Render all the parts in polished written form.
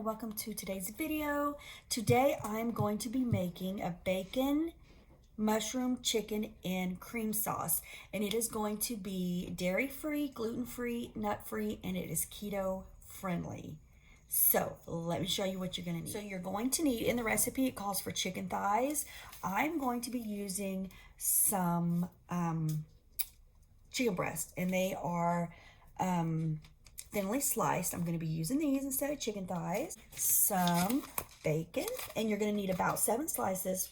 welcome to today's video. Today I'm going to be making a bacon, mushroom, chicken, and cream sauce. And it is going to be dairy-free, gluten-free, nut-free, and it is keto friendly. So let me show you what you're going to need. So you're going to need, in the recipe, it calls for chicken thighs. I'm going to be using some chicken breast, and they are thinly sliced. I'm going to be using these instead of chicken thighs. Some bacon, and you're going to need about 7 slices.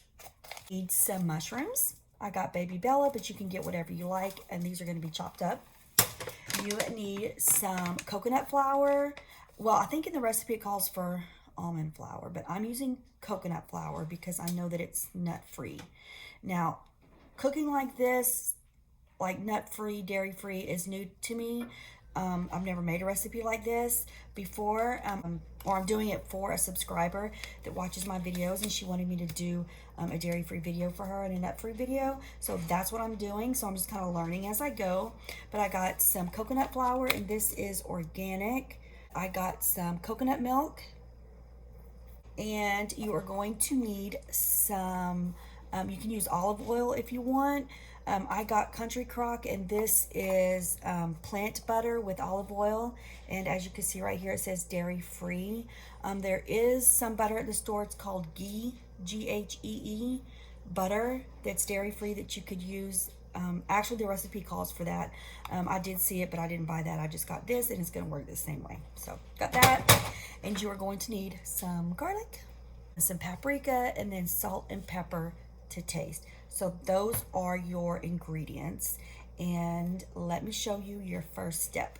Need some mushrooms. I got Baby Bella, but you can get whatever you like, and these are going to be chopped up. You need some coconut flour. Well, I think in the recipe it calls for almond flour, but I'm using coconut flour because I know that it's nut-free. Now, cooking like this, like nut-free, dairy-free, is new to me. I've never made a recipe like this before, or I'm doing it for a subscriber that watches my videos, and she wanted me to do a dairy-free video for her and a nut-free video. So that's what I'm doing. So I'm just kind of learning as I go. But I got some coconut flour, and this is organic. I got some coconut milk, and you are going to need some, you can use olive oil if you want. I got Country Crock, and this is plant butter with olive oil, and as you can see right here it says dairy free. There is some butter at the store. It's called ghee, G-H-E-E butter, that's dairy free, that you could use. Actually the recipe calls for that. I did see it, but I didn't buy that. I just got this, and it's going to work the same way. So got that, and you are going to need some garlic, some paprika, and then salt and pepper to taste. So those are your ingredients, and let me show you your first step.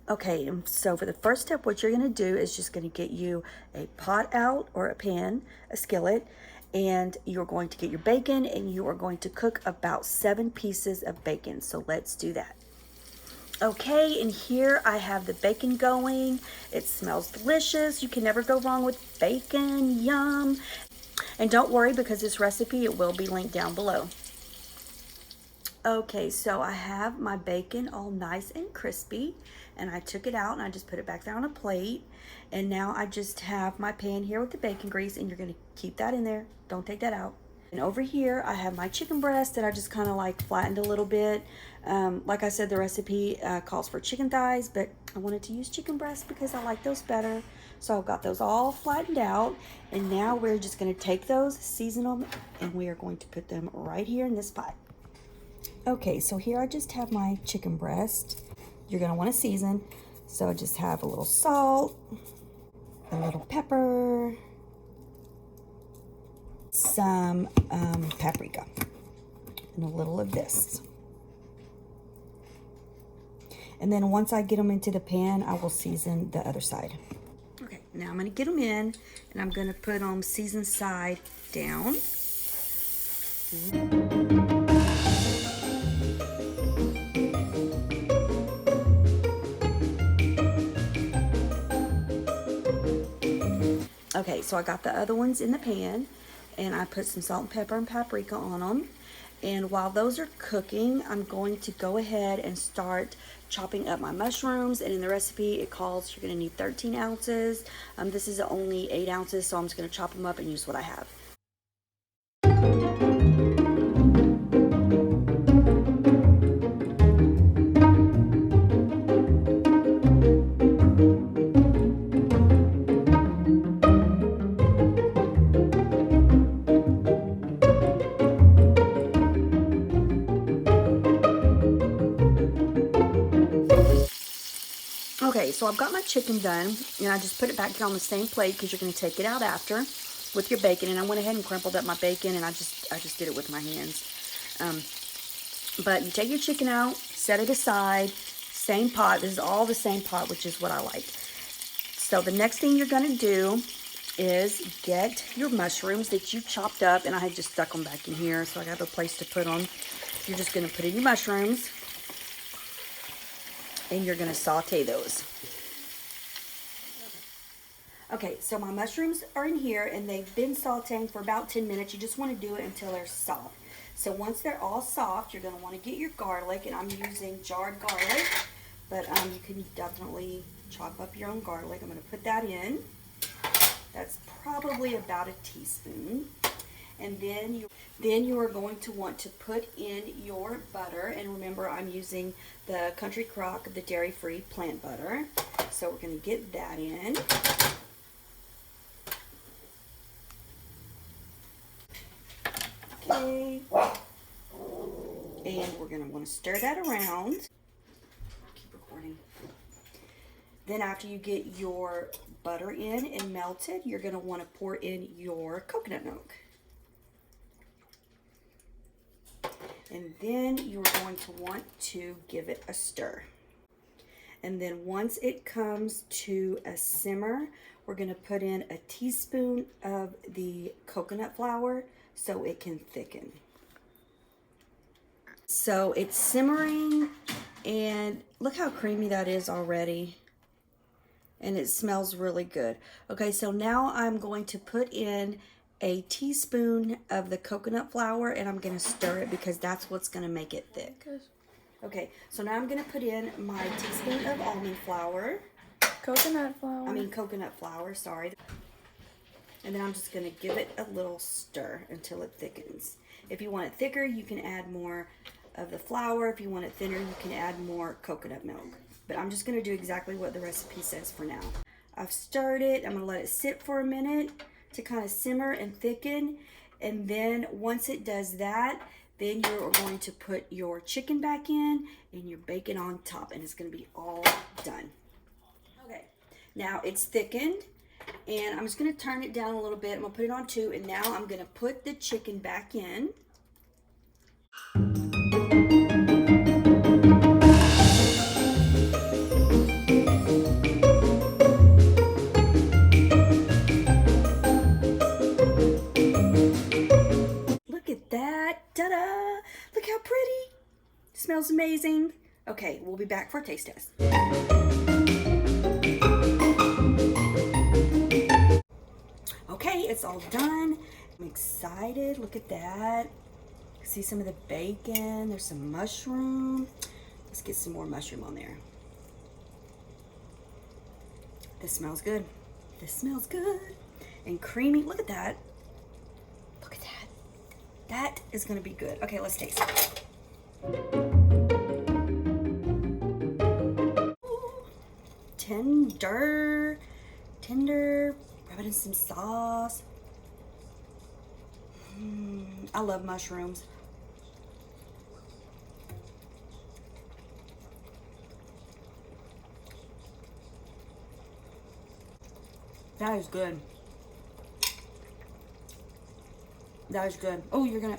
Okay, so for the first step, what you're going to do is just going to get you a pot out, or a pan, a skillet, and you're going to get your bacon, and you are going to cook about 7 pieces of bacon. So let's do that. Okay, and here I have the bacon going. It smells delicious. You can never go wrong with bacon. Yum. And don't worry, because this recipe, it will be linked down below. Okay, so I have my bacon all nice and crispy, and I took it out and I just put it back there on a plate. And now I just have my pan here with the bacon grease, and you're going to keep that in there. Don't take that out. And over here I have my chicken breast that I just kind of like flattened a little bit. Like I said, the recipe calls for chicken thighs, but I wanted to use chicken breast because I like those better. So I've got those all flattened out, and now we're just going to take those, season them, and we are going to put them right here in this pot. Okay, so here I just have my chicken breast. You're going to want to season, so I just have a little salt, a little pepper, some paprika, and a little of this. And then once I get them into the pan, I will season the other side. Okay, now I'm going to get them in, and I'm going to put them seasoned side down. Okay, so I got the other ones in the pan, and I put some salt and pepper and paprika on them. And while those are cooking, I'm going to go ahead and start chopping up my mushrooms. And in the recipe, it calls, you're going to need 13 ounces. This is only 8 ounces, so I'm just going to chop them up and use what I have. Okay, so I've got my chicken done, and I just put it back here on the same plate because you're going to take it out after with your bacon. And I went ahead and crumpled up my bacon, and I just did it with my hands. But you take your chicken out, set it aside, same pot. This is all the same pot, which is what I like. So the next thing you're going to do is get your mushrooms that you chopped up, and I had just stuck them back in here, so I got a place to put them. You're just going to put in your mushrooms, and you're going to saute those. Okay, so my mushrooms are in here, and they've been sauteing for about 10 minutes. You just want to do it until they're soft. So once they're all soft, you're going to want to get your garlic, and I'm using jarred garlic, but you can definitely chop up your own garlic. I'm going to put that in. That's probably about a teaspoon. And then you are going to want to put in your butter. And remember, I'm using the Country Crock, the dairy-free plant butter. So we're going to get that in. Okay. And we're going to want to stir that around. Keep recording. Then after you get your butter in and melted, you're going to want to pour in your coconut milk. And then you're going to want to give it a stir. And then once it comes to a simmer, we're going to put in a teaspoon of the coconut flour so it can thicken. So it's simmering, and look how creamy that is already. And it smells really good. Okay, so now I'm going to put in a teaspoon of the coconut flour, and I'm going to stir it because that's what's going to make it thick. Okay, so now I'm going to put in my teaspoon of almond flour. Coconut flour, sorry. And then I'm just going to give it a little stir until it thickens. If you want it thicker, you can add more of the flour. If you want it thinner, you can add more coconut milk. But I'm just going to do exactly what the recipe says for now. I've stirred it. I'm going to let it sit for a minute to kind of simmer and thicken. And then once it does that, then you're going to put your chicken back in and your bacon on top, and it's going to be all done. Okay, now it's thickened, and I'm just going to turn it down a little bit. I'm going to put it on 2, and now I'm going to put the chicken back in. Ta-da! Look how pretty. Smells amazing. Okay, we'll be back for a taste test. Okay, it's all done. I'm excited. Look at that. See some of the bacon. There's some mushroom. Let's get some more mushroom on there. This smells good. This smells good. And creamy. Look at that. Look at that. That is going to be good. Okay, let's taste it. Ooh, tender. Rub it in some sauce. I love mushrooms. That is good. That is good. Oh, you're gonna...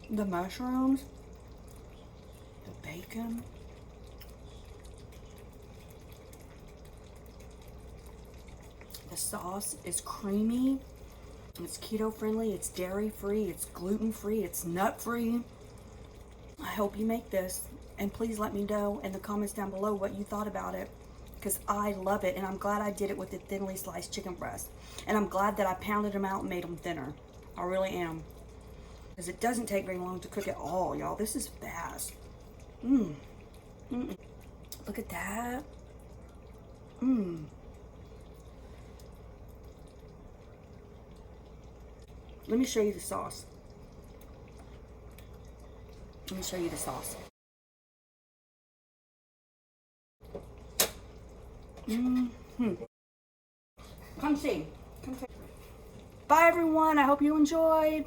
The mushrooms. The bacon. The sauce is creamy. It's keto friendly. It's dairy free. It's gluten free. It's nut free. I hope you make this. And please let me know in the comments down below what you thought about it, because I love it, and I'm glad I did it with the thinly sliced chicken breast. And I'm glad that I pounded them out and made them thinner. I really am. Because it doesn't take very long to cook at all, y'all. This is fast. Look at that. Let me show you the sauce. Let me show you the sauce. Come see. Bye, everyone. I hope you enjoyed.